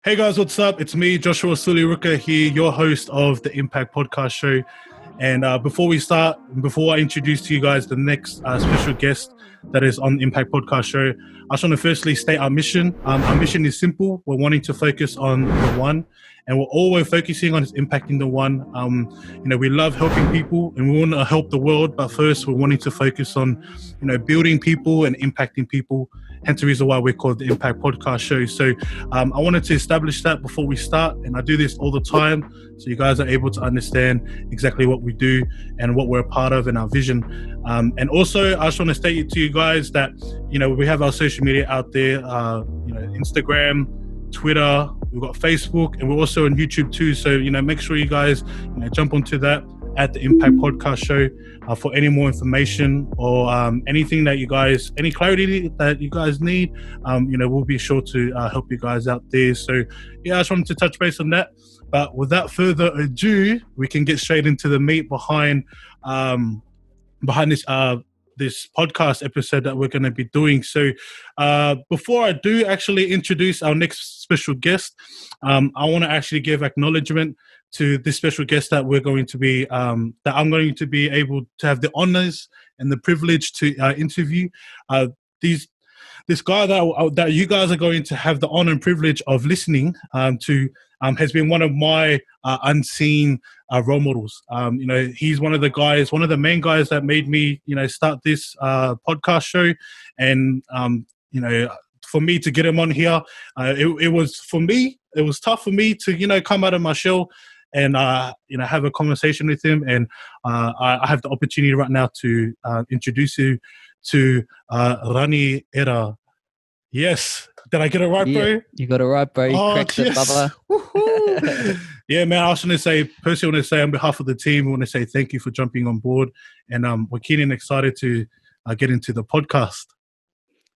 Hey guys, what's up? It's me, Joshua Suliruka here, your host of the Impact Podcast Show. And before we start, before I introduce to you guys the next special guest that is on the Impact Podcast Show, I just want to firstly state our mission. Our mission is simple. We're wanting to focus on the one, and all we're focusing on is impacting the one. We love helping people, and we want to help the world. But first, we're wanting to focus on, building people and impacting people. Hence the reason why we're called the Impact Podcast Show. So I wanted to establish that before we start, and I do this all the time, so you guys are able to understand exactly what we do and what we're a part of and our vision. And also, I just want to state to you guys that we have our social media out there, Instagram, Twitter, we've got Facebook, and we're also on YouTube too. So make sure you guys jump onto that at the Impact Podcast Show for any more information or anything that any clarity that you guys need. We'll be sure to help you guys out there. So yeah, I just wanted to touch base on that. But without further ado, we can get straight into the meat behind this podcast episode that we're going to be doing. So before I do actually introduce our next special guest, I want to actually give acknowledgement to this special guest that we're going to be that I'm going to be able to have the honors and the privilege to interview. This guy that you guys are going to have the honor and privilege of listening to has been one of my unseen role models. He's one of the main guys that made me start this podcast show, and for me to get him on here, it was tough for me to come out of my shell and have a conversation with him. And I have the opportunity right now to introduce you to Raniera. Yes, did I get it right, bro? Yeah, you got it right, bro. You cracked it, brother. Yeah, man, I just want to say on behalf of the team, we want to say thank you for jumping on board, and we're keen and excited to get into the podcast.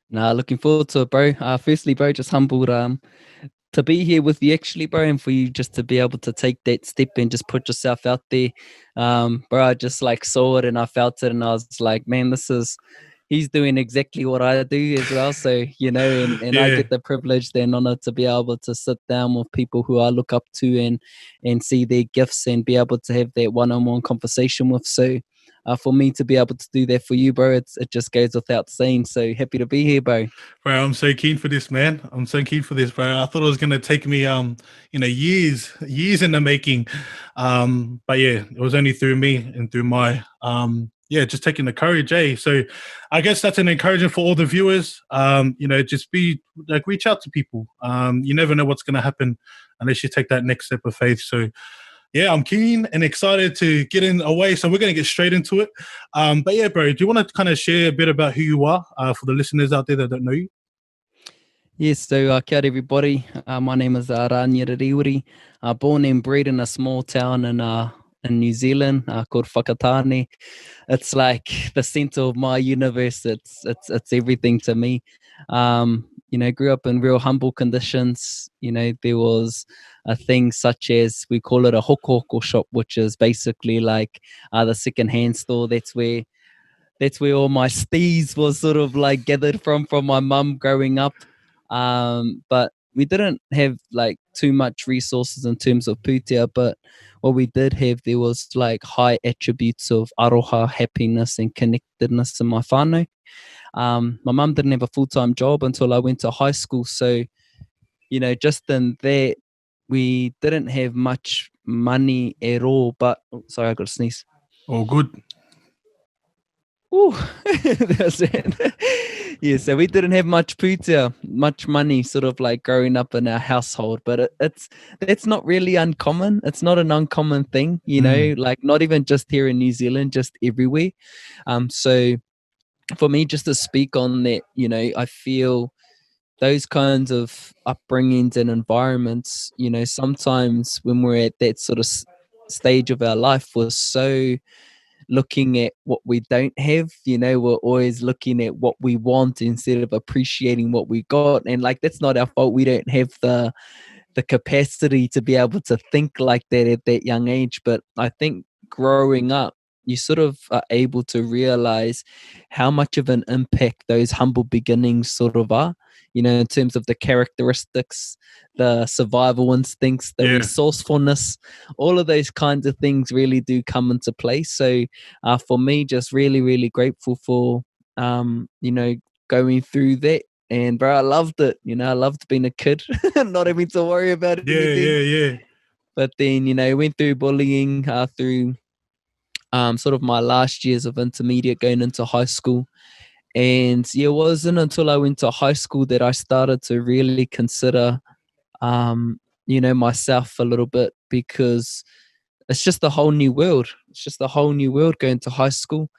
Nah, looking forward to it, bro. Firstly, bro, just humbled to be here with you, actually, bro, and for you just to be able to take that step and just put yourself out there. Bro, I just saw it and I felt it, and I was like, man, he's doing exactly what I do as well. So, and yeah. I get the privilege and honor to be able to sit down with people who I look up to and see their gifts and be able to have that one-on-one conversation with. So for me to be able to do that for you, bro, it just goes without saying. So happy to be here, bro. Bro, I'm so keen for this, man. I'm so keen for this, bro. I thought it was going to take me, years in the making. But yeah, it was only through me and through my, just taking the courage, eh? So I guess that's an encouragement for all the viewers. Just reach out to people. You never know what's going to happen unless you take that next step of faith. So yeah, I'm keen and excited to get in away. So we're going to get straight into it. But yeah, bro, do you want to kind of share a bit about who you are for the listeners out there that don't know you? Yes, so kia ora everybody. My name is Raniera Rewiri. Born and bred in a small town in New Zealand called Whakatane. It's like the center of my universe. It's everything to me. Grew up in real humble conditions. There was a thing such as, we call it a hoko shop, which is basically like the second-hand store. That's where all my steez was sort of gathered from my mum growing up. But we didn't have too much resources in terms of pūtea, but what we did have, there was high attributes of aroha, happiness and connectedness in my whānau. My mum didn't have a full-time job until I went to high school. So, just in that, we didn't have much money at all. But, sorry, I got to sneeze. Oh, good. Ooh, that's it. Yeah, so we didn't have much pūtea, much money sort of growing up in our household, but that's not really uncommon. It's not an uncommon thing, not even just here in New Zealand, just everywhere. So for me, just to speak on that, I feel those kinds of upbringings and environments, sometimes when we're at that sort of stage of our life, we're so looking at what we don't have, we're always looking at what we want instead of appreciating what we got. And that's not our fault. We don't have the capacity to be able to think like that at that young age. But I think growing up, you sort of are able to realize how much of an impact those humble beginnings sort of are. in terms of the characteristics, the survival instincts, the resourcefulness, all of those kinds of things really do come into play. So for me, just really, really grateful for, going through that. And bro, I loved it. I loved being a kid, not having to worry about anything. Yeah. But then, went through bullying through sort of my last years of intermediate going into high school. And it wasn't until I went to high school that I started to really consider, myself a little bit, because it's just a whole new world. It's just a whole new world going to high school.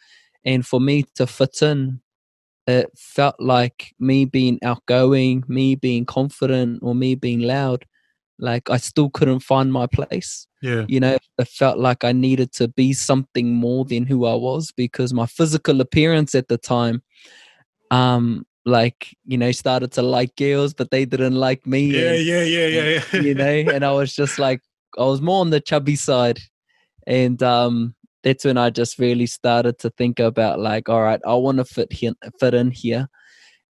And for me to fit in, it felt like me being outgoing, me being confident, or me being loud, like I still couldn't find my place. Yeah. It felt like I needed to be something more than who I was, because my physical appearance at the time, started to like girls, but they didn't like me. Yeah. And I was just like, I was more on the chubby side. And that's when I just really started to think about, like, all right, I want to fit in here.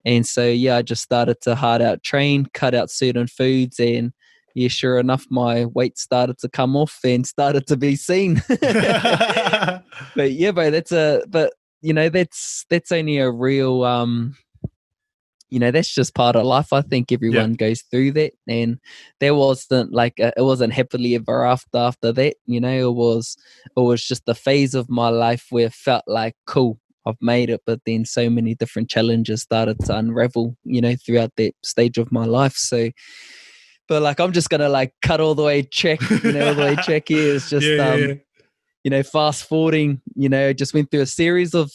And so, I just started to hard out train, cut out certain foods, and sure enough, my weight started to come off and started to be seen. But yeah, bro, that's only a real, that's just part of life. I think everyone goes through that, and there wasn't it wasn't happily ever after that. It was just a phase of my life where it felt like, cool, I've made it. But then so many different challenges started to unravel, throughout that stage of my life. So, but like, I'm just gonna cut all the way check, all the way check here. It's just fast forwarding. Just went through a series of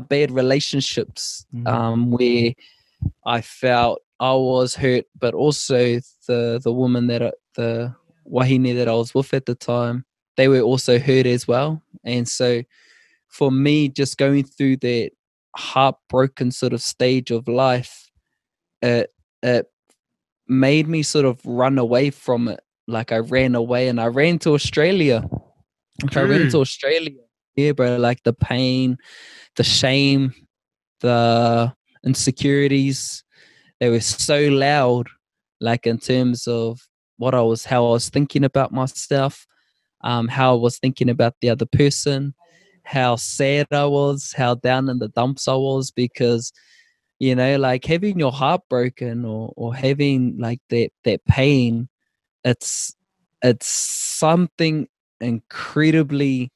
bad relationships where I felt I was hurt, but also the woman the wahine that I was with at the time, they were also hurt as well. And so for me, just going through that heartbroken sort of stage of life, it made me sort of run away from it. Like I ran away, and I ran to Australia. Yeah, bro. Like the pain, the shame, the insecurities, they were so loud, like in terms of how I was thinking about myself, how I was thinking about the other person, how sad I was, how down in the dumps I was, because like having your heart broken, or having like that pain, it's something incredibly,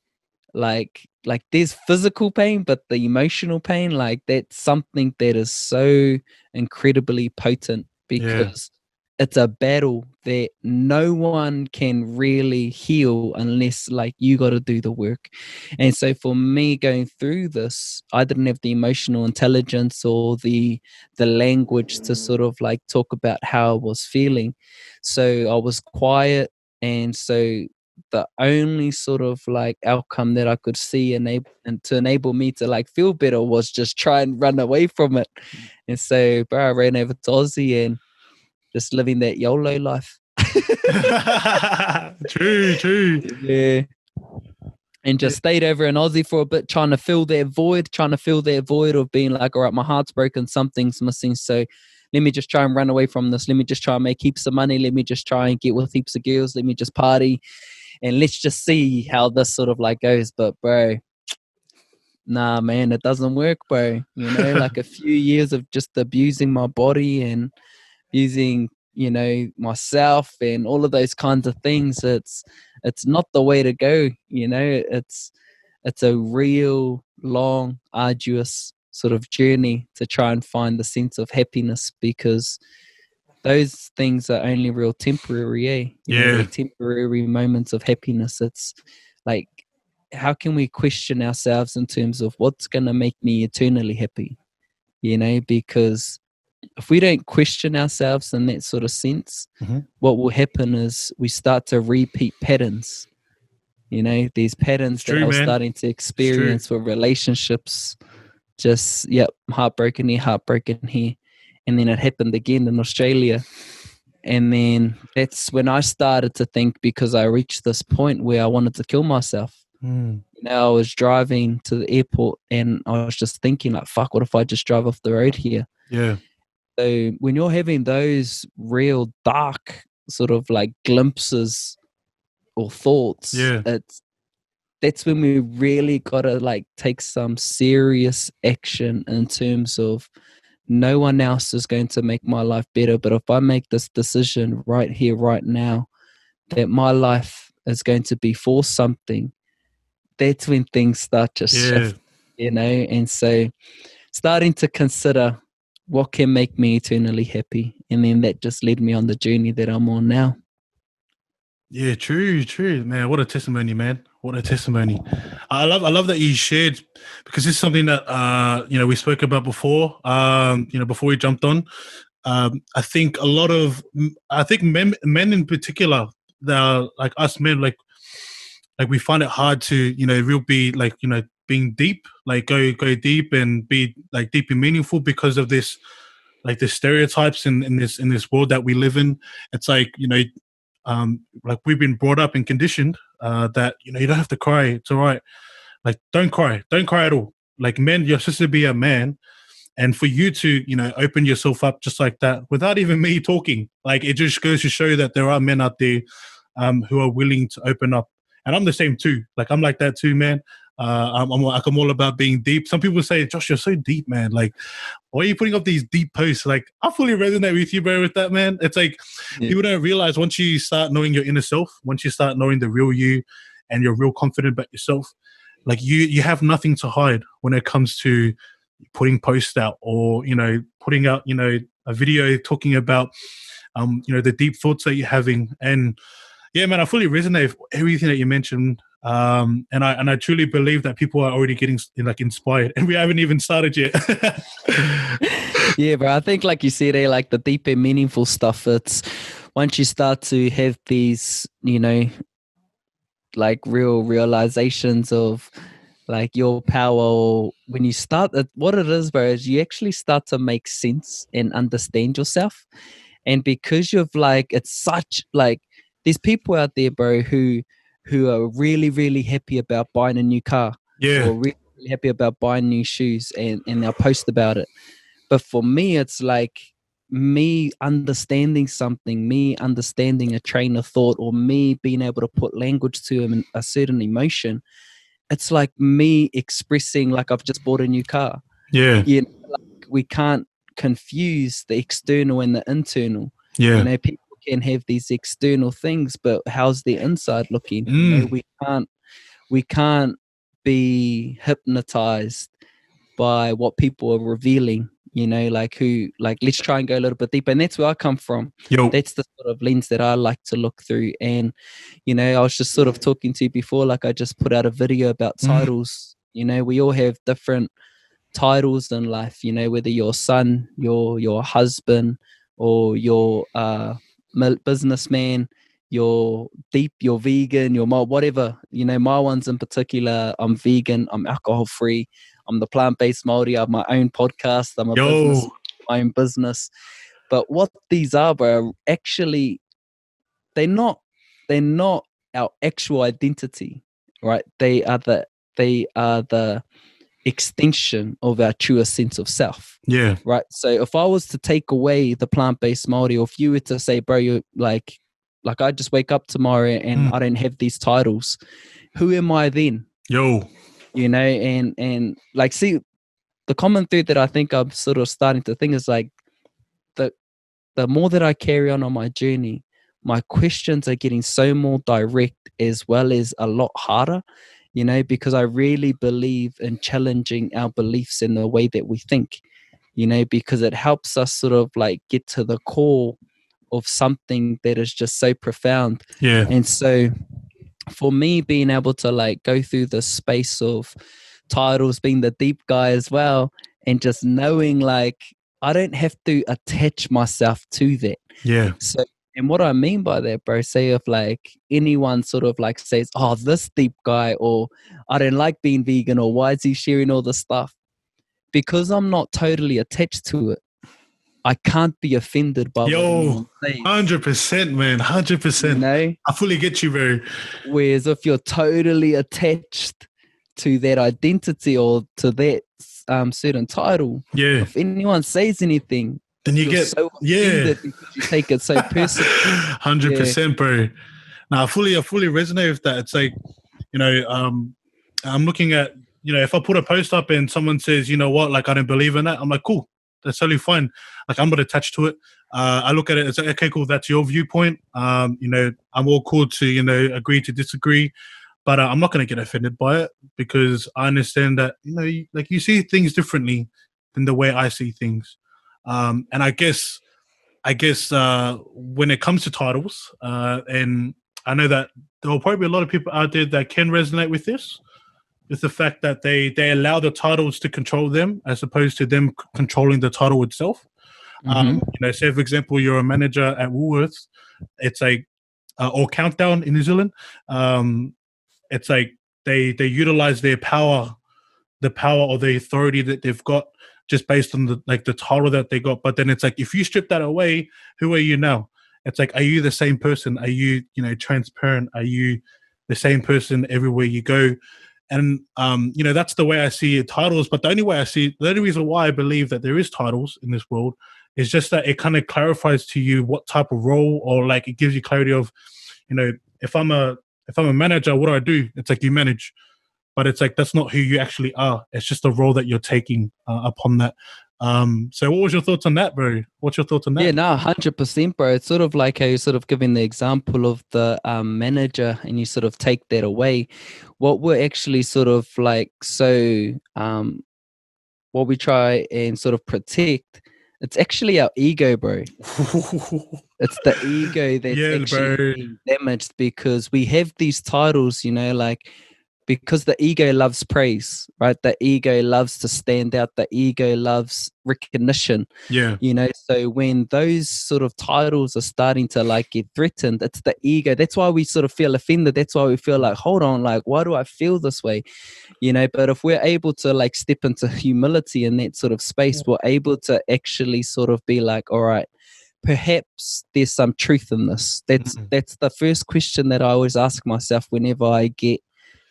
like there's physical pain, but the emotional pain, like that's something that is so incredibly potent, because it's a battle that no one can really heal unless like you got to do the work. And so for me going through this, I didn't have the emotional intelligence or the language to sort of like talk about how I was feeling. So I was quiet. And so the only sort of like outcome that I could see and to enable me to like feel better was just try and run away from it. And so, bro, I ran over to Aussie and just living that YOLO life. True. Yeah. And just stayed over in Aussie for a bit, trying to fill that void of being like, all right, my heart's broken, something's missing. So let me just try and run away from this. Let me just try and make heaps of money. Let me just try and get with heaps of girls. Let me just party. And let's just see how this sort of like goes. But bro, nah, man, it doesn't work, bro. Like a few years of just abusing my body and using, myself and all of those kinds of things. It's not the way to go. It's a real long, arduous sort of journey to try and find the sense of happiness, because those things are only real temporary, they're temporary moments of happiness. It's like, how can we question ourselves in terms of what's going to make me eternally happy? Because if we don't question ourselves in that sort of sense, what will happen is we start to repeat patterns. These patterns that I was starting to experience with relationships, just, heartbroken here. And then it happened again in Australia. And then that's when I started to think, because I reached this point where I wanted to kill myself. I was driving to the airport and I was just thinking like, fuck, what if I just drive off the road here? Yeah. So when you're having those real dark sort of like glimpses or thoughts, Yeah. that's when we really gotta like take some serious action in terms of no one else is going to make my life better. But if I make this decision right here, right now, that my life is going to be for something, that's when things start to Yeah. shift, And so starting to consider what can make me eternally happy. And then that just led me on the journey that I'm on now. Yeah, true, man. What a testimony, man. What a testimony. I love that you shared, because this is something that we spoke about before. Before we jumped on. I think men in particular, that are like us men, like we find it hard to, real be like, being deep, like go deep and be like deep and meaningful, because of this, like the stereotypes in this world that we live in. It's like, like we've been brought up and conditioned that, you don't have to cry. It's all right. Like, don't cry at all. Like, men, you're supposed to be a man, and for you to, open yourself up just like that without even me talking, like, it just goes to show that there are men out there who are willing to open up. And I'm the same too. Like, I'm like that too, man. I'm all about being deep. Some people say, Josh, you're so deep, man. Like, why are you putting up these deep posts? Like, I fully resonate with you, bro, with that, man. It's like, people don't realize, once you start knowing your inner self, once you start knowing the real you, and you're real confident about yourself, like, you have nothing to hide when it comes to putting posts out, or, putting out, a video talking about, the deep thoughts that you're having. And yeah, man, I fully resonate with everything that you mentioned. And I truly believe that people are already getting like inspired, and we haven't even started yet. Yeah, bro. I think, like you said, like the deep and meaningful stuff, it's once you start to have these, like real realizations of like your power. When you start, what it is, bro, is you actually start to make sense and understand yourself. And because you've like, it's such like, there's people out there, bro, who are really, really happy about buying a new car, Yeah. or really, really happy about buying new shoes, and they'll post about it. But for me, it's like me understanding something, me understanding a train of thought, or me being able to put language to a certain emotion. It's like me expressing like I've just bought a new car. Yeah. Like we can't confuse the external and the internal. Yeah. People can have these external things, but how's the inside looking? We can't be hypnotized by what people are revealing, like let's try and go a little bit deeper. And that's where I come from. Yo. That's the sort of lens that I like to look through. And, I was just sort of talking to you before, like I just put out a video about titles. We all have different titles in life, whether you're son, your husband, or your businessman, you're deep, you're vegan, you're whatever. My ones in particular, I'm vegan, I'm alcohol free, I'm the plant-based Maori, I have my own podcast, I'm a business, my own business. But what these are, bro, actually, they're not our actual identity, right? They are the extension of our truest sense of self. Yeah. Right. So if I was to take away the plant-based Maori, or if you were to say, bro, you're like I just wake up tomorrow and I don't have these titles, who am I then? Yo. And like, see, the common thread that I think I'm sort of starting to think is like the more that I carry on my journey, my questions are getting so more direct, as well as a lot harder, because I really believe in challenging our beliefs in the way that we think, because it helps us sort of like get to the core of something that is just so profound. Yeah. And so for me, being able to like go through the space of titles, being the deep guy as well, and just knowing like I don't have to attach myself to that. Yeah. So, and what I mean by that, bro, say if like anyone sort of like says, oh, this deep guy, or I don't like being vegan, or why is he sharing all this stuff? Because I'm not totally attached to it, I can't be offended by what anyone says. 100%, man. 100%. I fully get you, bro. Whereas if you're totally attached to that identity or to that certain title, yeah, if anyone says anything, then you you're get, so yeah, offended because you take it so personally. 100%, bro. Now, I fully resonate with that. It's like, I'm looking at, if I put a post up and someone says, you know what, like, I don't believe in that, I'm like, cool, that's totally fine. Like, I'm not attached to it. I look at it, it's like, okay, cool, that's your viewpoint. I'm all cool to, agree to disagree, but I'm not going to get offended by it, because I understand that, you see things differently than the way I see things. And I guess when it comes to titles, and I know that there will probably be a lot of people out there that can resonate with this, with the fact that they allow the titles to control them as opposed to them controlling the title itself. Say for example, you're a manager at Woolworths. It's like, or Countdown in New Zealand. It's like they utilize their power, the power or the authority that they've got, just based on the title that they got. But then it's like, if you strip that away, who are you now? It's like, are you the same person? Are you, transparent? Are you the same person everywhere you go? And that's the way I see titles. But the only reason why I believe that there is titles in this world is just that it kind of clarifies to you what type of role, or like it gives you clarity of, if I'm a manager, what do I do? It's like, you manage. But it's like, that's not who you actually are. It's just a role that you're taking upon that. So what was your thoughts on that, bro? What's your thoughts on that? Yeah, no, 100%, bro. It's sort of like how you're sort of giving the example of the manager, and you sort of take that away. What we're actually sort of like, what we try and sort of protect, it's actually our ego, bro. It's the ego that's actually being damaged, because we have these titles, like, because the ego loves praise, right? The ego loves to stand out. The ego loves recognition. Yeah. So when those sort of titles are starting to like get threatened, it's the ego. That's why we sort of feel offended. That's why we feel like, hold on, like, why do I feel this way? But if we're able to like step into humility in that sort of space, we're able to actually sort of be like, all right, perhaps there's some truth in this. That's the first question that I always ask myself whenever I get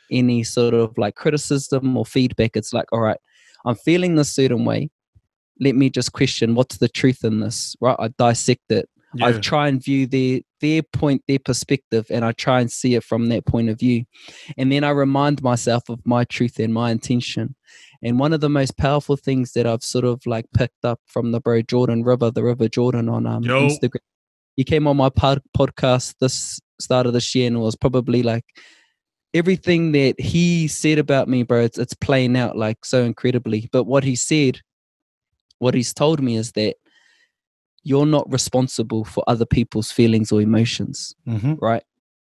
any sort of like criticism or feedback. It's like, all right, I'm feeling this certain way. Let me just question, what's the truth in this, right? I dissect it. I try and view their point, their perspective, and I try and see it from that point of view. And then I remind myself of my truth and my intention. And one of the most powerful things that I've sort of like picked up from the bro Jordan River, the River Jordan on Instagram. He came on my podcast this start of this year, and it was probably like, everything that he said about me, bro, it's playing out like so incredibly. But what he's told me is that you're not responsible for other people's feelings or emotions, right?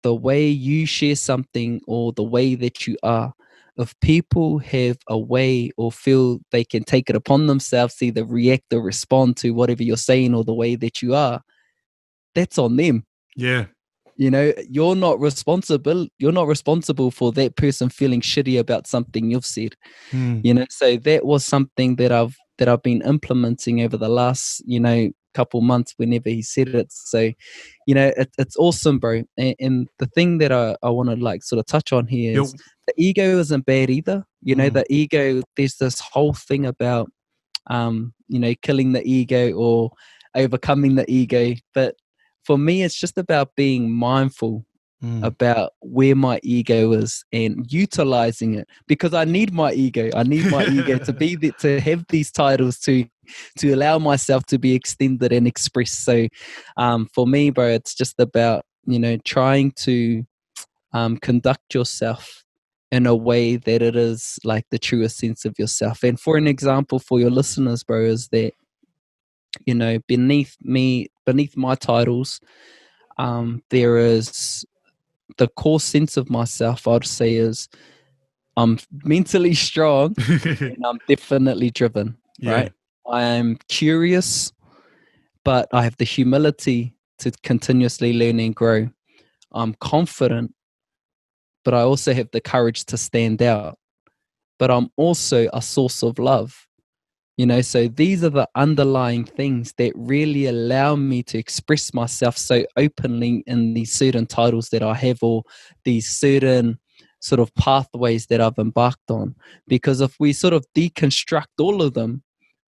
The way you share something, or the way that you are, if people have a way or feel they can take it upon themselves to either react or respond to whatever you're saying or the way that you are, that's on them. Yeah. You're not responsible for that person feeling shitty about something you've said. So that was something that I've been implementing over the last couple months whenever he said it. So it's awesome, bro. And the thing that I want to like sort of touch on here is the ego isn't bad either. The ego, there's this whole thing about killing the ego or overcoming the ego, but for me, it's just about being mindful about where my ego is and utilizing it, because I need my ego. I need my ego to be there, to have these titles, to allow myself to be extended and expressed. So for me, bro, it's just about, trying to conduct yourself in a way that it is like the truest sense of yourself. And for an example, for your listeners, bro, is that, beneath my titles, there is the core sense of myself, I'd say, is I'm mentally strong and I'm definitely driven, right? I am curious, but I have the humility to continuously learn and grow. I'm confident, but I also have the courage to stand out. But I'm also a source of love. So these are the underlying things that really allow me to express myself so openly in these certain titles that I have, or these certain sort of pathways that I've embarked on. Because if we sort of deconstruct all of them,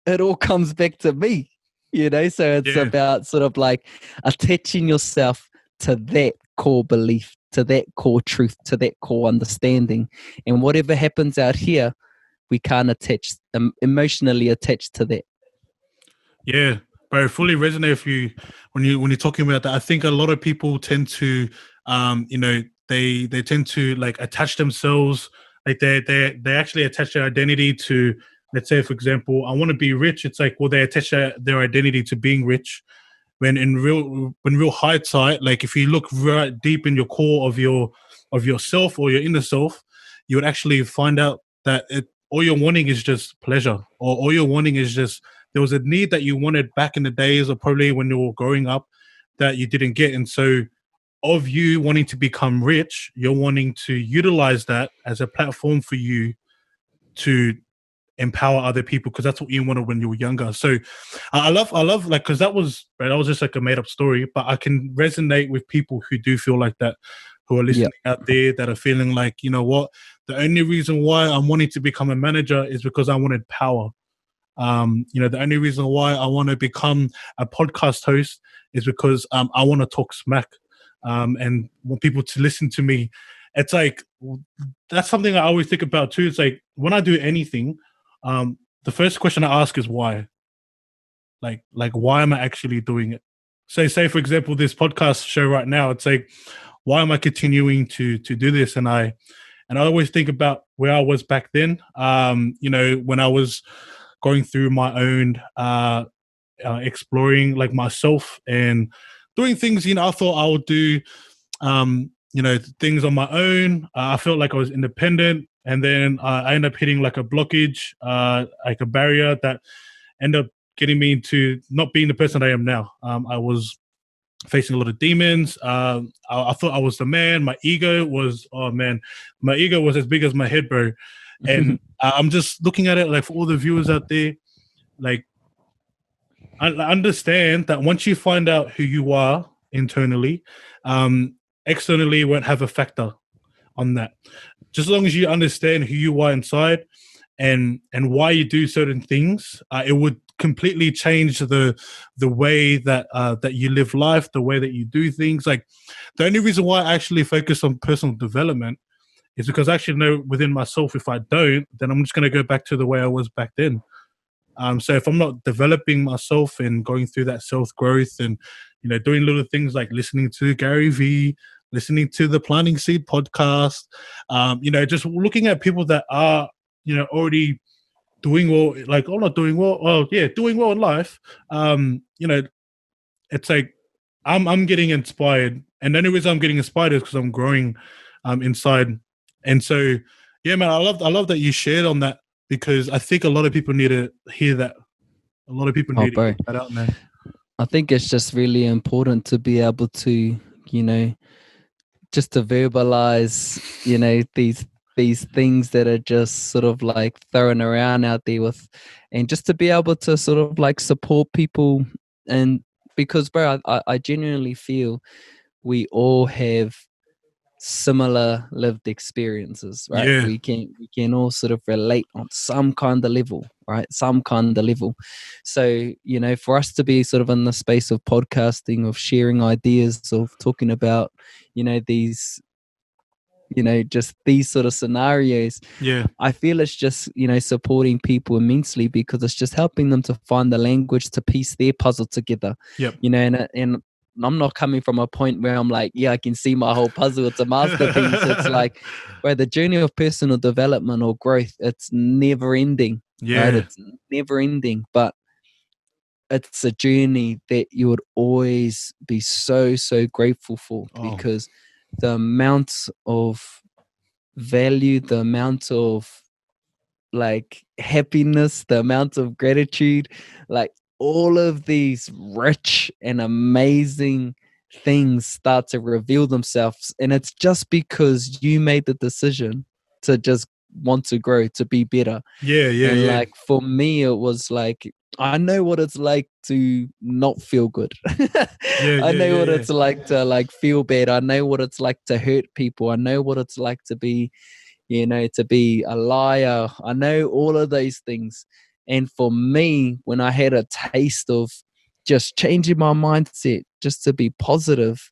it all comes back to me. So it's Yeah. about sort of like attaching yourself to that core belief, to that core truth, to that core understanding. And whatever happens out here, we can't emotionally attach to that. Yeah, bro, fully resonate with you when you're talking about that. I think a lot of people tend to, they tend to like attach themselves, like they actually attach their identity to, let's say, for example, I want to be rich. It's like, well, they attach their identity to being rich. When real hindsight, like if you look right deep in your core of yourself or your inner self, you would actually find out that all you're wanting is just pleasure, or all you're wanting is just, there was a need that you wanted back in the days, or probably when you were growing up, that you didn't get. And so of you wanting to become rich, you're wanting to utilize that as a platform for you to empower other people, because that's what you wanted when you were younger. So I love like, because that was just like a made up story, but I can resonate with people who do feel like that, who are listening out there, that are feeling like, you know what, the only reason why I'm wanting to become a manager is because I wanted power. The only reason why I want to become a podcast host is because I want to talk smack, and want people to listen to me. It's like, that's something I always think about too. It's like, when I do anything, the first question I ask is why. Like why am I actually doing it? So say for example, this podcast show right now, it's like, why am I continuing to do this? And I always think about where I was back then. When I was going through my own exploring like myself and doing things, I thought I would do things on my own. I felt like I was independent, and then I ended up hitting like a blockage, like a barrier that ended up getting me into not being the person I am now. I was facing a lot of demons. I thought I was the man. My ego was, oh man, my ego was as big as my head, bro. And I'm just looking at it like, for all the viewers out there, like, I understand that once you find out who you are internally, externally won't have a factor on that. Just as long as you understand who you are inside and why you do certain things, it would completely change the way that that you live life, the way that you do things. Like, the only reason why I actually focus on personal development is because I actually know within myself, if I don't, then I'm just going to go back to the way I was back then. So if I'm not developing myself and going through that self growth, and doing little things like listening to Gary Vee, listening to the Planting Seed podcast, just looking at people that are already doing well, like, oh, not doing well, well, yeah, doing well in life. It's like, I'm getting inspired, and the only reason I'm getting inspired is because I'm growing inside. And so, yeah, man, I love that you shared on that, because I think a lot of people need to hear that. A lot of people need to hear that out, man. I think it's just really important to be able to, just to verbalize, these things that are just sort of like thrown around out there with, and just to be able to sort of like support people. And because, bro, I genuinely feel we all have similar lived experiences, right? Yeah, We can all sort of relate on some kind of level, right? Some kind of level. So, for us to be sort of in the space of podcasting, of sharing ideas, of talking about, these, just these sort of scenarios, yeah, I feel it's just, supporting people immensely, because it's just helping them to find the language to piece their puzzle together. yep. And I'm not coming from a point where I'm like, yeah, I can see my whole puzzle. It's a masterpiece. It's like, where the journey of personal development or growth, it's never ending, right? Yeah. It's never ending, but it's a journey that you would always be so, so grateful for, Oh, because the amount of value, the amount of like happiness, the amount of gratitude, like all of these rich and amazing things start to reveal themselves. And it's just because you made the decision to just want to grow, to be better. yeah, yeah, And yeah. like for me, it was like, I know what it's like to not feel good. Yeah, I yeah, know yeah, what yeah. it's like to like feel bad. I know what it's like to hurt people. I know what it's like to be, to be a liar. I know all of those things. And for me, when I had a taste of just changing my mindset just to be positive,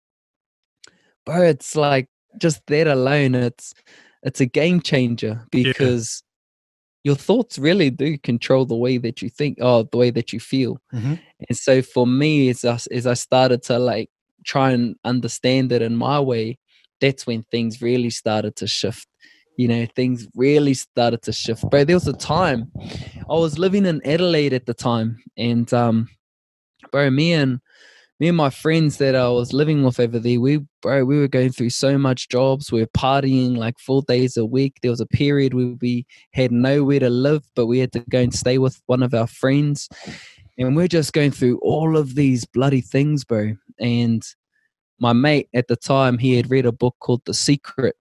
bro, it's like just that alone, it's a game changer Yeah. because your thoughts really do control the way that you think or the way that you feel. Mm-hmm. And so for me, as I started to like try and understand it in my way, that's when things really started to shift. You know, things really started to shift. Bro, there was a time I was living in Adelaide at the time, and bro, me and my friends that I was living with over there, we were going through so much jobs. We were partying like 4 days a week. There was a period where we had nowhere to live, but we had to go and stay with one of our friends. And we're just going through all of these bloody things, bro. And my mate at the time, he had read a book called The Secret.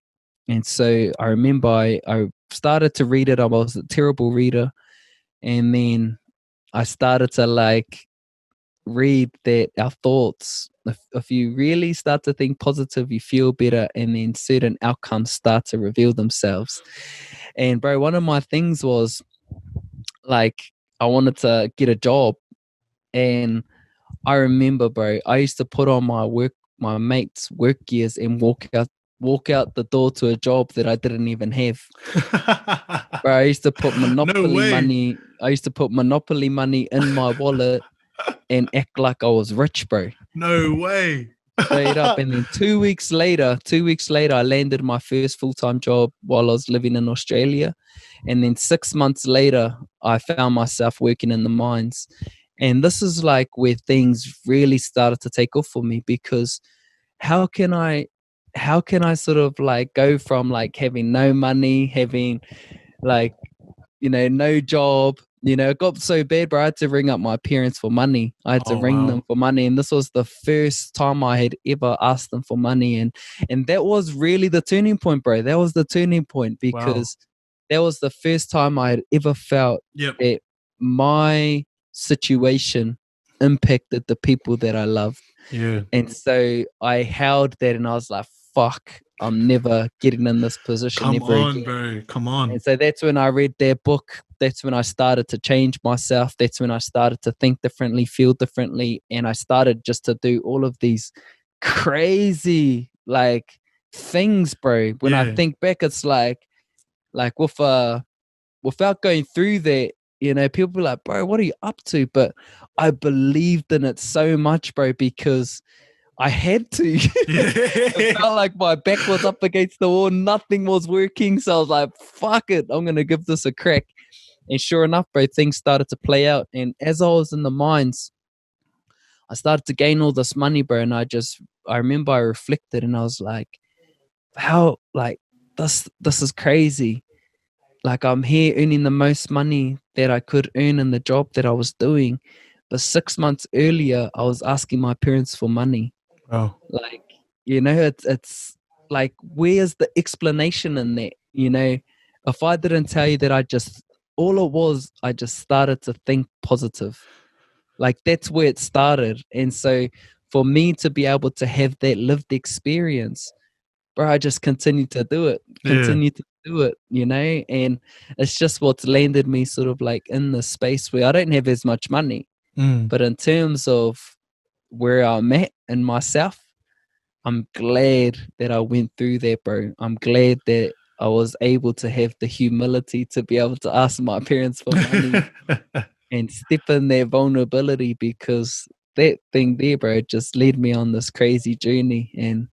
And so I remember I started to read it. I was a terrible reader. And then I started to like read that our thoughts, if you really start to think positive, you feel better, and then certain outcomes start to reveal themselves. And bro, one of my things was like I wanted to get a job, and I remember, bro, I used to put on my mate's work gears and walk out the door to a job that I didn't even have. Bro, I used to put No way. I used to put Monopoly money in my wallet and act like I was rich, bro. No way. Straight up. And then 2 weeks later, I landed my first full-time job while I was living in Australia. And then 6 months later, I found myself working in the mines. And this is like where things really started to take off for me, because how can I sort of like go from like having no money, having like, no job. It got so bad, bro. I had to ring up my parents for money. I had to Oh ring wow. them for money. And this was the first time I had ever asked them for money. And that was really the turning point, bro. That was the turning point, Wow. because that was the first time I had ever felt Yep. that my situation impacted the people that I loved. Yeah. And so I held that and I was like, fuck, I'm never getting in this position Come ever on, again. bro. Come on. And so that's when I read their book. That's when I started to change myself. That's when I started to think differently, feel differently. And I started just to do all of these crazy like things, bro. When I Yeah. think back, it's like without going through that, people are like, bro, what are you up to? But I believed in it so much, bro, because I had to. It felt like my back was up against the wall. Nothing was working. So I was like, fuck it. I'm going to give this a crack. And sure enough, bro, things started to play out. And as I was in the mines, I started to gain all this money, bro. And I remember I reflected and I was like, how, like, this is crazy. Like, I'm here earning the most money that I could earn in the job that I was doing. But 6 months earlier, I was asking my parents for money. Wow. Like, it's like, where's the explanation in that? If I didn't tell you that I just started to think positive. Like, that's where it started. And so for me to be able to have that lived experience, bro, I just continue to do it, and it's just what's landed me sort of like in the space where I don't have as much money. But in terms of where I'm at in myself, I'm glad that I went through that, bro. I'm glad that I was able to have the humility to be able to ask my parents for money and step in their vulnerability, because that thing there, bro, just led me on this crazy journey. And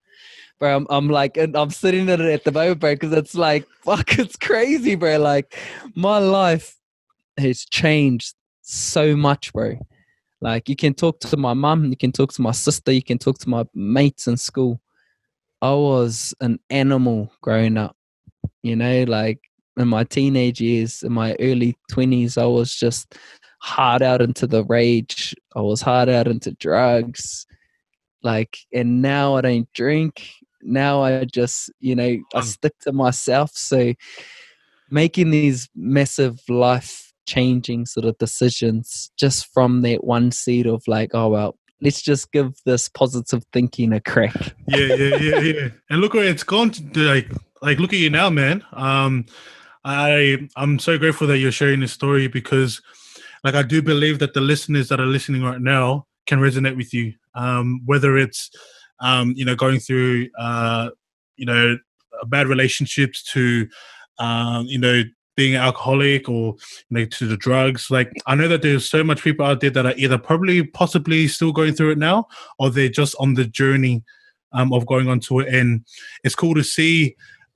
bro, I'm like, and I'm sitting in it at the moment, bro, because it's like, fuck, it's crazy, bro. Like, my life has changed so much, bro. Like, you can talk to my mum, you can talk to my sister, you can talk to my mates in school. I was an animal growing up, like in my teenage years, in my early 20s, I was just hard out into the rage. I was hard out into drugs. Like, and now I don't drink. Now I just, I stick to myself. So making these massive life changing sort of decisions just from that one seed of like, oh, well, let's just give this positive thinking a crack. Yeah. And look where it's gone to, like look at you now, man. I'm so grateful that you're sharing this story, because like I do believe that the listeners that are listening right now can resonate with you. Whether it's going through bad relationships to being an alcoholic, or to the drugs. Like, I know that there's so much people out there that are either possibly still going through it now, or they're just on the journey of going onto it. And it's cool to see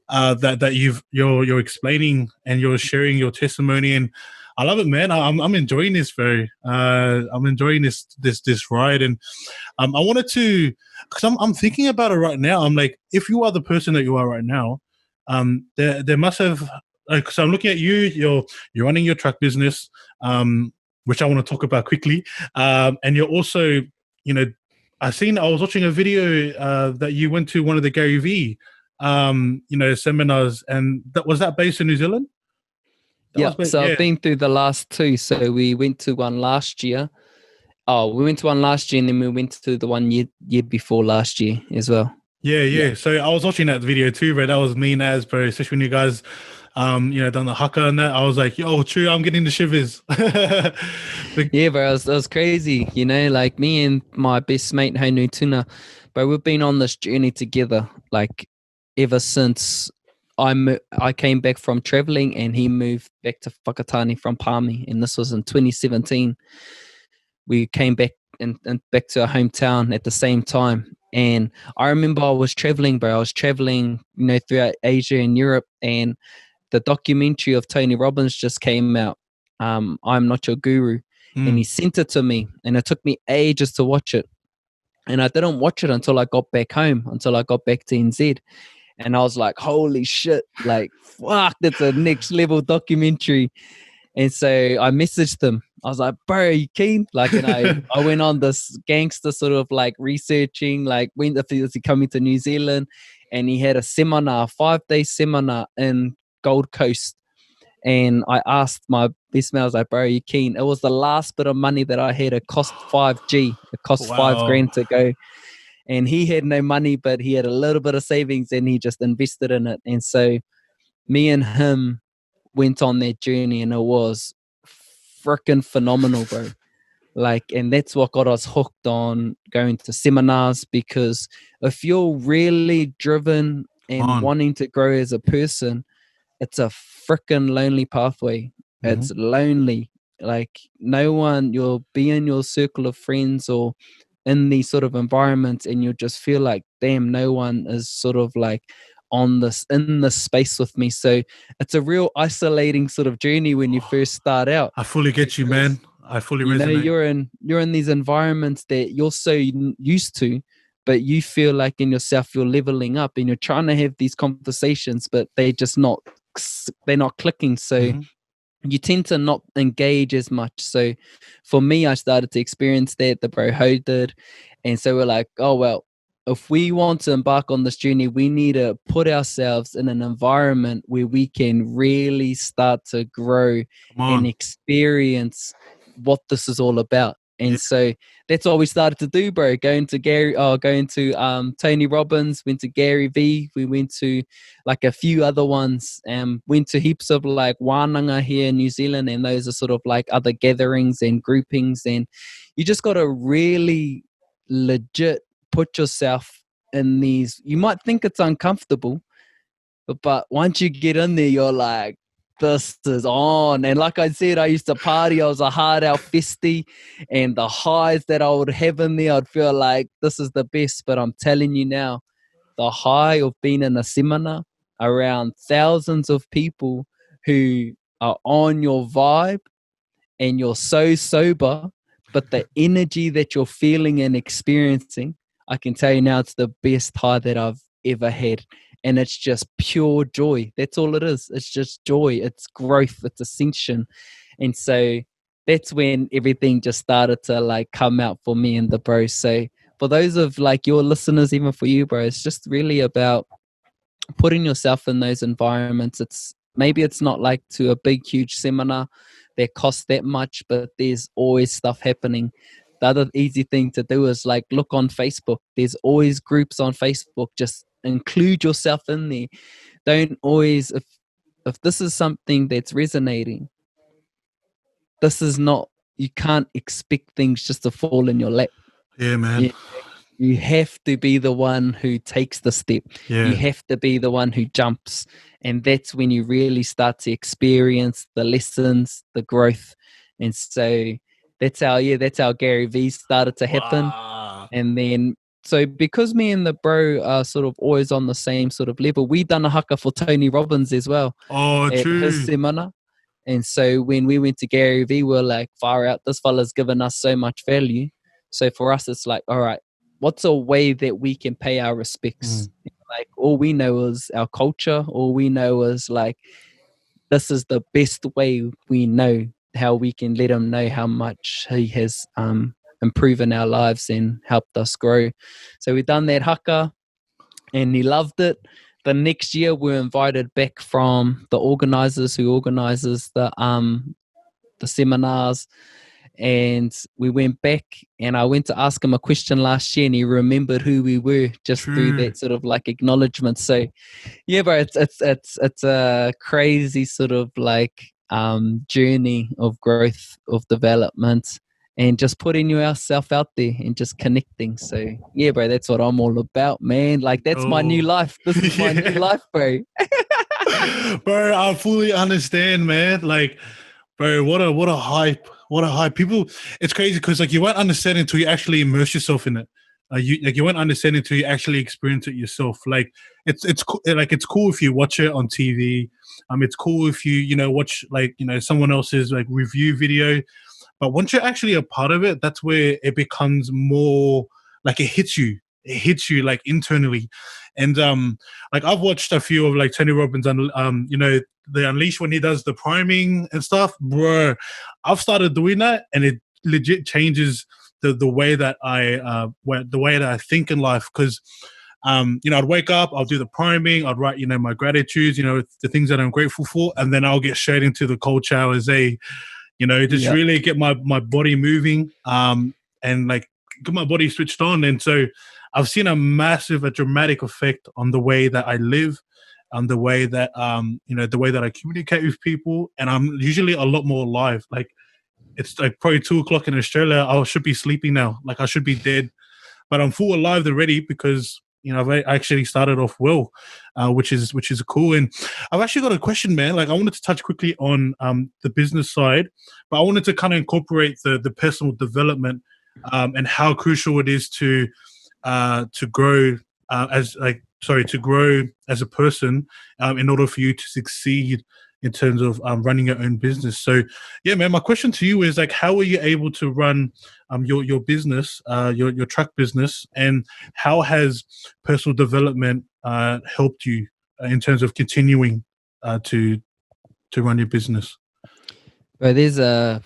that you're explaining and you're sharing your testimony, and I love it, man. I'm enjoying this I'm enjoying this ride. And I wanted to, because I'm thinking about it right now. I'm like, if you are the person that you are right now, there must have, like, so I'm looking at you. You're running your truck business, which I want to talk about quickly, and you're also, I was watching a video that you went to one of the Gary V, seminars, and was that based in New Zealand? I've been through the last two. So we went to one last year. We went to one last year, and then we went to the one year before last year as well. Yeah. So I was watching that video too, bro. That was mean as, bro. Especially when you guys, done the haka and that. I was like, yo, true, I'm getting the shivers. Yeah, bro. It was crazy. Like me and my best mate, Hainu Tuna, but we've been on this journey together, like ever since I came back from traveling, and he moved back to Whakatane from Palmy, and this was in 2017. We came back and back to our hometown at the same time. And I remember I was traveling, bro. I was traveling, throughout Asia and Europe, and the documentary of Tony Robbins just came out. I'm Not Your Guru. And he sent it to me, and it took me ages to watch it. And I didn't watch it until I got back home, until I got back to NZ. And I was like, holy shit, like, fuck, that's a next level documentary. And so I messaged him. I was like, bro, are you keen? Like, and I went on this gangster sort of like researching, like, when if he was coming to New Zealand, and he had a seminar, 5-day seminar in Gold Coast. And I asked my best mate, I was like, bro, are you keen? It was the last bit of money that I had. It cost 5G. It cost $5,000 to go. And he had no money, but he had a little bit of savings, and he just invested in it. And so me and him went on that journey, and it was freaking phenomenal, bro. Like, and that's what got us hooked on going to seminars, because if you're really driven and wanting to grow as a person, it's a freaking lonely pathway. It's lonely. Like, no one, you'll be in your circle of friends or in these sort of environments, and you'll just feel like, damn, no one is sort of like in this space with me. So it's a real isolating sort of journey when you first start out. I fully get you, man. I fully resonate. You're in these environments that you're so used to, but you feel like in yourself you're leveling up, and you're trying to have these conversations, but they're not clicking. So you tend to not engage as much. So for me, I started to experience that. The bro Ho did. And so we're like, oh, well, if we want to embark on this journey, we need to put ourselves in an environment where we can really start to grow and experience what this is all about. And so that's what we started to do, bro. Going to Tony Robbins, went to Gary V. We went to like a few other ones, went to heaps of like wānanga here in New Zealand. And those are sort of like other gatherings and groupings. And you just got to really legit put yourself in these. You might think it's uncomfortable, but once you get in there, you're like, this is on. And like I said, I used to party. I was a hard out festy, and the highs that I would have in there, I'd feel like this is the best. But I'm telling you now, the high of being in a seminar around thousands of people who are on your vibe, and you're so sober, but the energy that you're feeling and experiencing, I can tell you now, it's the best high that I've ever had. And it's just pure joy. That's all it is. It's just joy. It's growth. It's ascension. And so that's when everything just started to like come out for me and the bro. So for those of like your listeners, even for you, bro, it's just really about putting yourself in those environments. Maybe it's not like to a big, huge seminar that costs that much, but there's always stuff happening. The other easy thing to do is like look on Facebook. There's always groups on Facebook. Just include yourself in there. Don't always, if this is something that's resonating, this is not, you can't expect things just to fall in your lap. Yeah, man. You, you have to be the one who takes the step. You Yeah. have to be the one who jumps. And that's when you really start to experience the lessons, the growth. And so that's how Gary Vee started to happen. Wow. And then, so because me and the bro are sort of always on the same sort of level, we done a haka for Tony Robbins as well Oh, at his true. seminar. And so when we went to Gary Vee, we are like, far out, this fella's given us so much value. So for us, it's like, all right, what's a way that we can pay our respects? Like, all we know is our culture. All we know is like, this is the best way we know how we can let him know how much he has improved in our lives and helped us grow. So we done that haka and he loved it. The next year we were invited back from the organizers who organizes the seminars, and we went back and I went to ask him a question last year and he remembered who we were just through True. that sort of like acknowledgement. So yeah, bro, it's a crazy sort of like journey of growth, of development, and just putting yourself out there and just connecting. So yeah, bro, that's what I'm all about, man. Like that's my new Oh. life. This is my new Yeah. life, bro. Bro, I fully understand, man. Like, bro, what a hype. What a hype. People, it's crazy because like you won't understand until you actually immerse yourself in it. You won't understand until you actually experience it yourself. Like it's cool if you watch it on TV. It's cool if you know watch like someone else's like review video. But once you're actually a part of it, that's where it becomes more like it hits you. It hits you like internally. And like I've watched a few of like Tony Robbins and the Unleash when he does the priming and stuff, bro. I've started doing that and it legit changes the way that the way that I think in life. Because I'd wake up, I'll do the priming, I'd write, my gratitudes, the things that I'm grateful for, and then I'll get straight into the cold showers, just Yeah. really get my body moving, and like get my body switched on. And so I've seen a dramatic effect on the way that I live, on the way that the way that I communicate with people, and I'm usually a lot more alive. Like it's like probably 2 o'clock in Australia. I should be sleeping now. Like I should be dead, but I'm full alive already because I've actually started off well, which is cool. And I've actually got a question, man. Like I wanted to touch quickly on the business side, but I wanted to kind of incorporate the personal development, and how crucial it is to grow to grow as a person, in order for you to succeed in terms of running your own business. So yeah, man, my question to you is like, how are you able to run your business, your truck business, and how has personal development helped you in terms of continuing to run your business? But there's a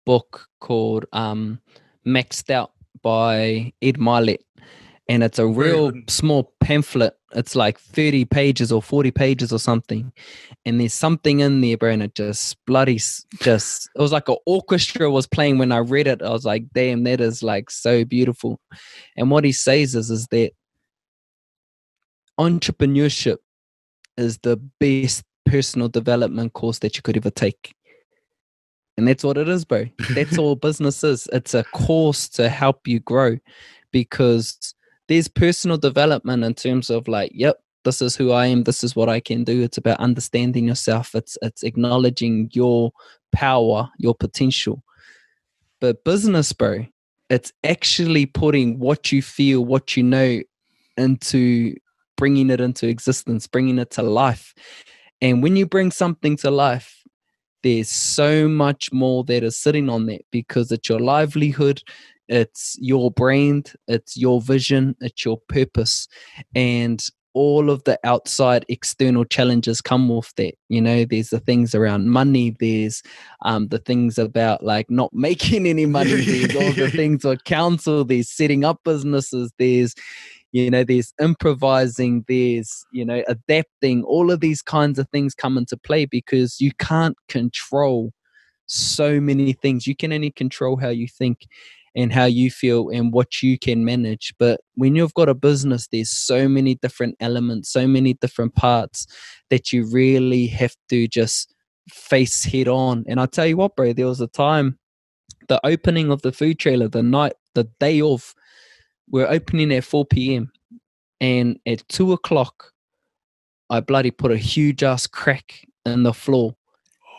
book called Maxed Out by Ed Milet, and it's a Very real good. small pamphlet. It's like 30 pages or 40 pages or something. And there's something in there, bro, and it just it was like an orchestra was playing when I read it. I was like, damn, that is like so beautiful. And what he says is that entrepreneurship is the best personal development course that you could ever take. And that's what it is, bro. That's all business is. It's a course to help you grow, because there's personal development in terms of like, yep, this is who I am, this is what I can do. It's about understanding yourself. It's acknowledging your power, your potential. But business, bro, it's actually putting what you feel, what you know, into bringing it into existence, bringing it to life. And when you bring something to life, there's so much more that is sitting on that, because it's your livelihood, it's your brand, it's your vision, it's your purpose. And all of the outside external challenges come with that. There's the things around money, there's the things about like not making any money, there's all the things with council, there's setting up businesses, there's improvising, there's adapting. All of these kinds of things come into play, because you can't control so many things. You can only control how you think and how you feel and what you can manage. But when you've got a business, there's so many different elements, so many different parts that you really have to just face head on. And I tell you what, bro, there was a time the opening of the food trailer, the day of, we're opening at 4 p.m. and at 2 o'clock, I bloody put a huge ass crack in the floor,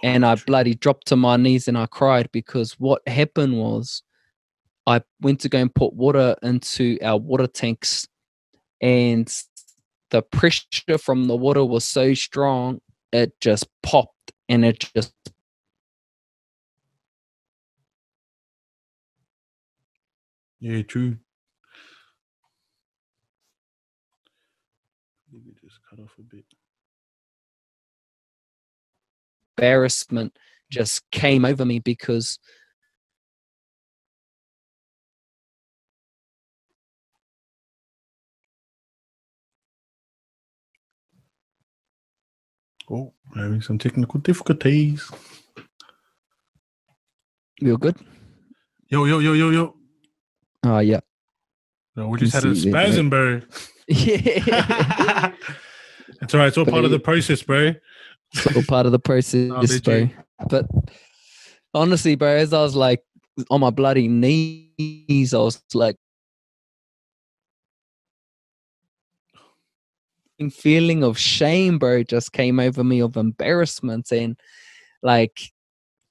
and I bloody dropped to my knees and I cried, because what happened was I went to go and put water into our water tanks, and the pressure from the water was so strong, it just popped, and it just true. Maybe just cut off a bit. embarrassment just came over me, because Oh, having some technical difficulties. we were good. Yo. Oh yeah. No, we just had a spasm, bro. Yeah. It's all right. It's all part of the process, bro. It's all part of the process, bro. But honestly, bro, as I was like on my bloody knees, I was like, feeling of shame, bro, just came over me, of embarrassment, and like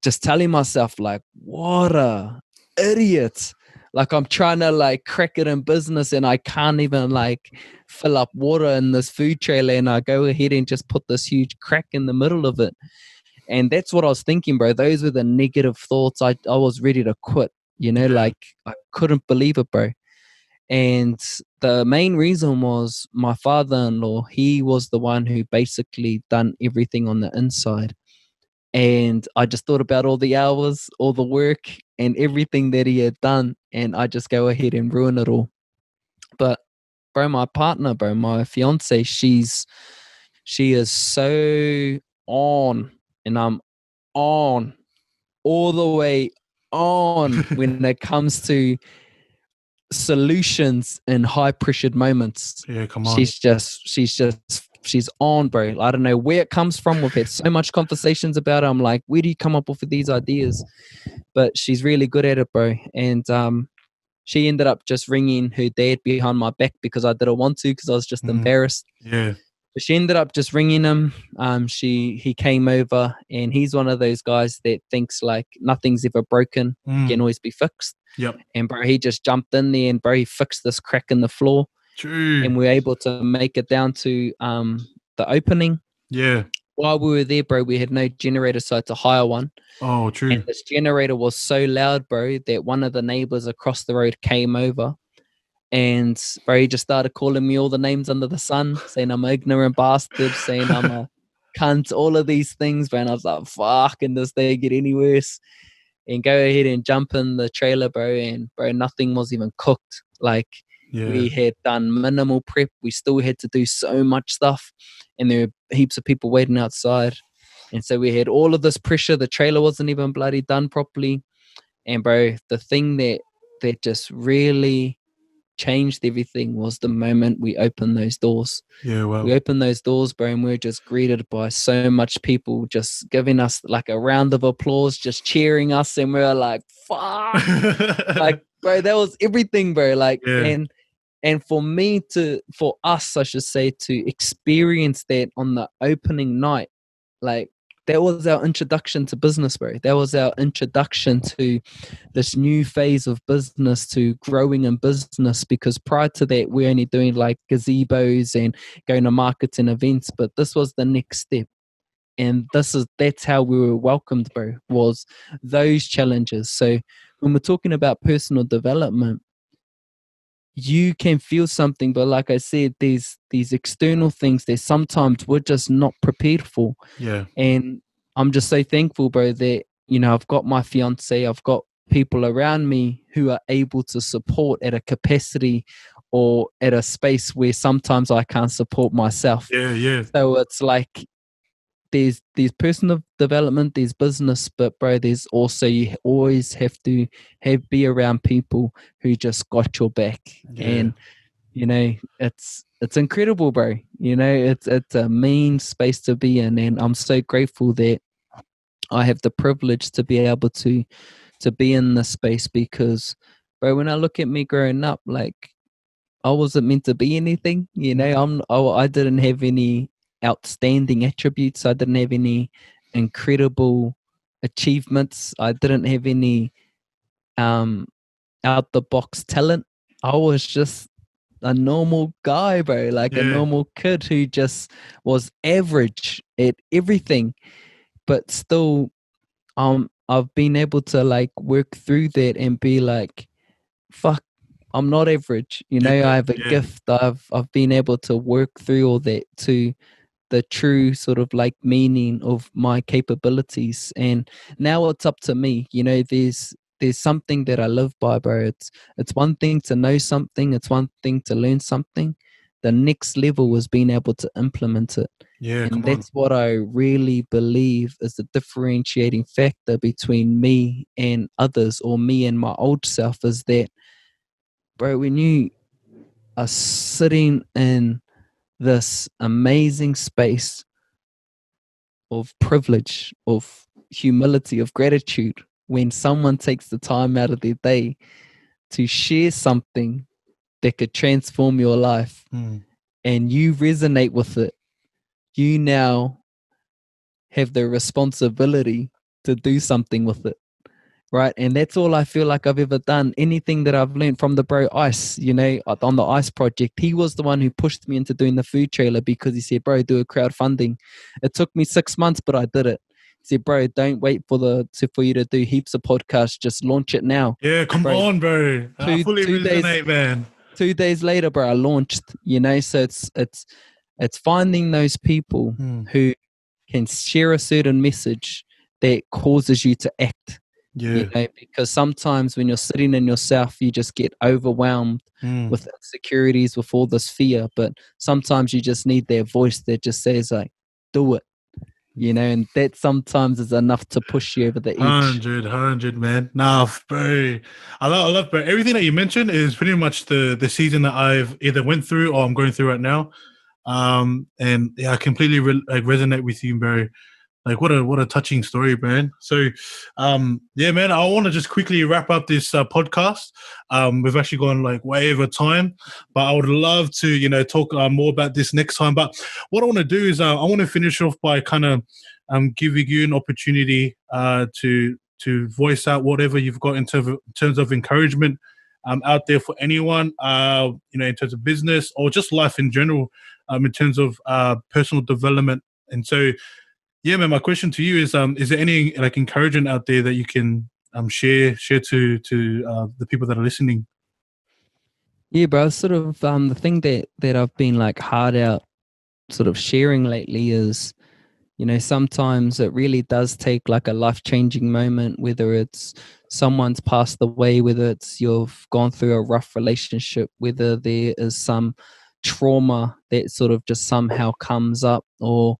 just telling myself, like, what a idiot. Like, I'm trying to like crack it in business, and I can't even like fill up water in this food trailer, and I go ahead and just put this huge crack in the middle of it. And that's what I was thinking, bro. Those were the negative thoughts. I was ready to quit, like I couldn't believe it, bro. And the main reason was my father-in-law. He was the one who basically done everything on the inside. And I just thought about all the hours, all the work, and everything that he had done, and I just go ahead and ruin it all. But bro, my partner, bro, my fiance, she is so on, and I'm on, all the way on when it comes to solutions in high pressured moments. Yeah, come on. She's on, bro. I don't know where it comes from. We've had so much conversations about it. I'm like, where do you come up with these ideas? But she's really good at it, bro. And she ended up just ringing her dad behind my back, because I didn't want to, because I was just embarrassed. Yeah. But she ended up just ringing him. He came over, and he's one of those guys that thinks like nothing's ever broken, can always be fixed. Yep. And bro, he just jumped in there, and bro, he fixed this crack in the floor. True. And we were able to make it down to the opening. Yeah. While we were there, bro, we had no generator, so I had to hire one. Oh, true. And this generator was so loud, bro, that one of the neighbors across the road came over. And bro, he just started calling me all the names under the sun, saying I'm an ignorant bastard, saying I'm a cunt, all of these things, bro. And I was like, fuck, can this day get any worse? And go ahead and jump in the trailer, bro. And bro, nothing was even cooked. Like, we had done minimal prep. We still had to do so much stuff. And there were heaps of people waiting outside. And so we had all of this pressure. The trailer wasn't even bloody done properly. And bro, the thing that just really changed everything was the moment we opened those doors. Yeah, well, we opened those doors, bro, and we were just greeted by so much people just giving us like a round of applause, just cheering us, and we were like, fuck. Like, bro, that was everything, bro. Like, and for us, I should say, to experience that on the opening night, like, that was our introduction to business, bro. That was our introduction to this new phase of business, to growing in business, because prior to that, we're only doing like gazebos and going to markets and events, but this was the next step. And that's how we were welcomed, bro, was those challenges. So when we're talking about personal development, you can feel something, but like I said, these external things that sometimes we're just not prepared for. Yeah. And I'm just so thankful, bro, that, I've got my fiance, I've got people around me who are able to support at a capacity or at a space where sometimes I can't support myself. Yeah. So it's like there's personal development, there's business, but bro, there's also, you always have to be around people who just got your back. And it's incredible, bro. It's a mean space to be in, and I'm so grateful that I have the privilege to be able to to be in this space because, bro, when I look at me growing up, like I wasn't meant to be anything, you know. I didn't have any outstanding attributes. I didn't have any incredible achievements. I didn't have any out the box talent. I was just a normal guy, bro, like a Yeah. normal kid who just was average at everything, but still I've been able to like work through that and be like, fuck, I'm not average. You know, I Yeah. have a Yeah. gift. I've been able to work through all that to the true sort of like meaning of my capabilities. And now it's up to me. You know, there's something that I live by, bro. It's one thing to know something, it's one thing to learn something. The next level was being able to implement it. Yeah. And Come on. that's what I really believe is the differentiating factor between me and others, or me and my old self, is that, bro, when you are sitting in this amazing space of privilege, of humility, of gratitude, when someone takes the time out of their day to share something that could transform your life and you resonate with it, you now have the responsibility to do something with it. Right. And that's all I feel like I've ever done. Anything that I've learned from the bro Ice, you know, on the Ice project, he was the one who pushed me into doing the food trailer because he said, bro, do a crowdfunding. It took me 6 months, but I did it. He said, bro, don't wait for you to do heaps of podcasts. Just launch it now. Yeah. Come Bro, on, bro. I fully two days resonate, man. 2 days later, bro, I launched, you know. So it's finding those people who can share a certain message that causes you to act. Yeah. You know, because sometimes when you're sitting in yourself, you just get overwhelmed with insecurities, with all this fear. But sometimes you just need their voice that just says like, do it, you know, and that sometimes is enough to push you over the edge. 100, man. Nah, bro. I love, bro. Everything that you mentioned is pretty much the season that I've either went through or I'm going through right now. And yeah, I completely like resonate with you, bro. Like what a touching story, man. So, yeah, man, I want to just quickly wrap up this podcast. We've actually gone like way over time, but I would love to, you know, talk more about this next time. But what I want to do is I want to finish off by kind of giving you an opportunity to voice out whatever you've got in terms of encouragement out there for anyone, you know, in terms of business or just life in general, in terms of personal development. And so, yeah, man, my question to you is there any like encouragement out there that you can share to the people that are listening? Yeah, bro. Sort of the thing that I've been like hard out sort of sharing lately is, you know, sometimes it really does take like a life-changing moment, whether it's someone's passed away, whether it's you've gone through a rough relationship, whether there is some trauma that sort of just somehow comes up, or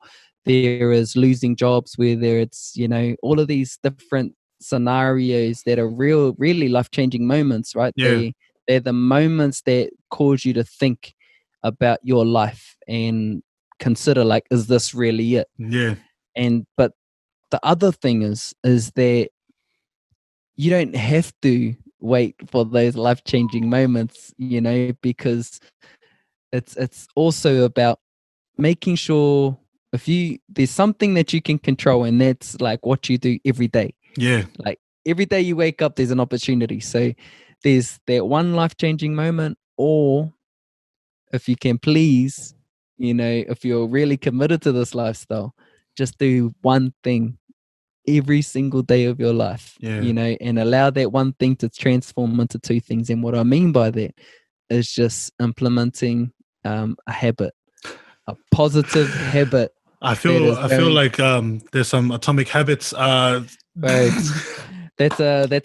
there is losing jobs, whether it's, you know, all of these different scenarios that are really life-changing moments, right? Yeah. They're the moments that cause you to think about your life and consider like, is this really it? Yeah. And but the other thing is that you don't have to wait for those life-changing moments, you know, because it's also about making sure if there's something that you can control, and that's like what you do every day. Yeah. Like every day you wake up, there's an opportunity. So there's that one life-changing moment, or if you can please, you know, if you're really committed to this lifestyle, just do one thing every single day of your life, Yeah. you know, and allow that one thing to transform into two things. And what I mean by that is just implementing a habit, a positive habit that is I feel going, like there's some Atomic Habits bro. That's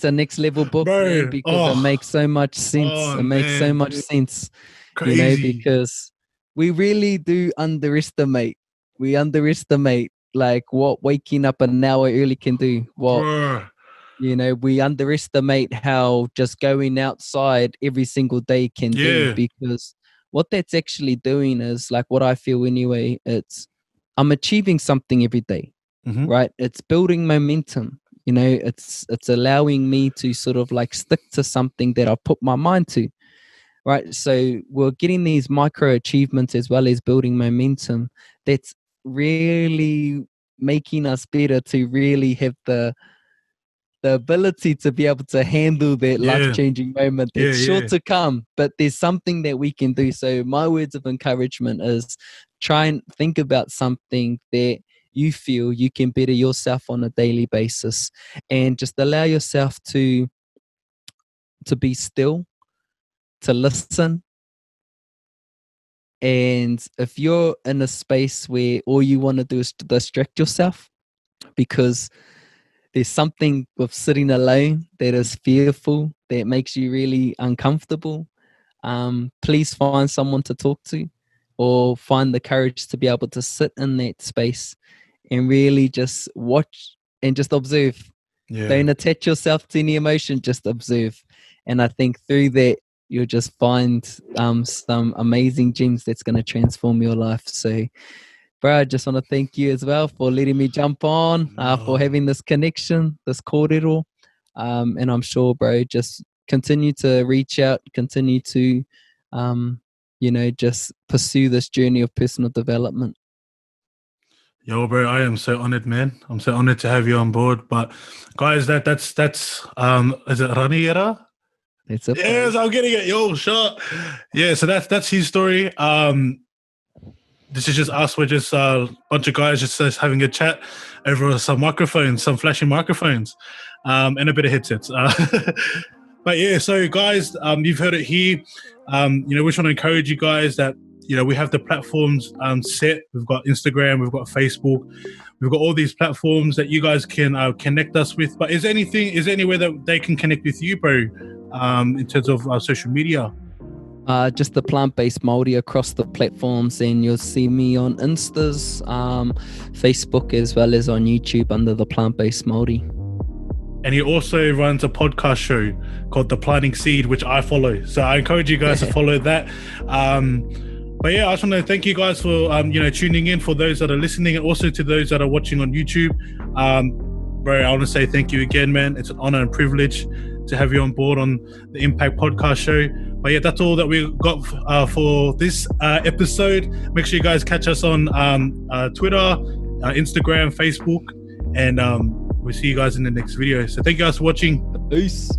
a next level book, man, bro. because it makes so much sense. Oh It makes so man, much dude, sense, you know, crazy, because we really do underestimate. We underestimate like what waking up an hour early can do. What, bro. you know, we underestimate how just going outside every single day can do, Yeah. because what that's actually doing is like what I feel anyway. It's I'm achieving something every day, Mm-hmm. right? It's building momentum. You know, it's allowing me to sort of like stick to something that I put my mind to, right? So we're getting these micro achievements as well as building momentum. That's really making us better to really have the ability to be able to handle that life-changing moment that's sure to come, but there's something that we can do. So my words of encouragement is try and think about something that you feel you can better yourself on a daily basis, and just allow yourself to be still, to listen. And if you're in a space where all you want to do is to distract yourself because there's something with sitting alone that is fearful, that makes you really uncomfortable, please find someone to talk to, or find the courage to be able to sit in that space and really just watch and just observe. Don't attach yourself to any emotion, just observe. And I think through that, you'll just find some amazing gems that's going to transform your life. So, bro, I just want to thank you as well for letting me jump on, for having this connection, this kōrero. And I'm sure, bro, just continue to reach out, continue to, just pursue this journey of personal development. Yo, bro, I am so honored, man. I'm so honored to have you on board. But guys, that's is it Raniera? That's it. Yes, I'm getting it. Yo, shot. Yeah, so that's his story. This is just us. We're just a bunch of guys just having a chat over some microphones, some flashing microphones, and a bit of headsets. But yeah, so guys, you've heard it here. We just want to encourage you guys that, we have the platforms set. We've got Instagram, we've got Facebook, we've got all these platforms that you guys can connect us with. But is there anywhere that they can connect with you, bro, in terms of social media? Just the plant-based Maori across the platforms, and you'll see me on Instas, Facebook, as well as on YouTube under the plant-based Maori. And he also runs a podcast show called The Planting Seed, which I follow. So I encourage you guys to follow that. But yeah, I just want to thank you guys for tuning in, for those that are listening, and also to those that are watching on YouTube. Bro, I want to say thank you again, man. It's an honor and privilege to have you on board on the Impact Podcast Show. But yeah, that's all that we've got for this episode. Make sure you guys catch us on Twitter, Instagram, Facebook, and we'll see you guys in the next video. So thank you guys for watching. Peace.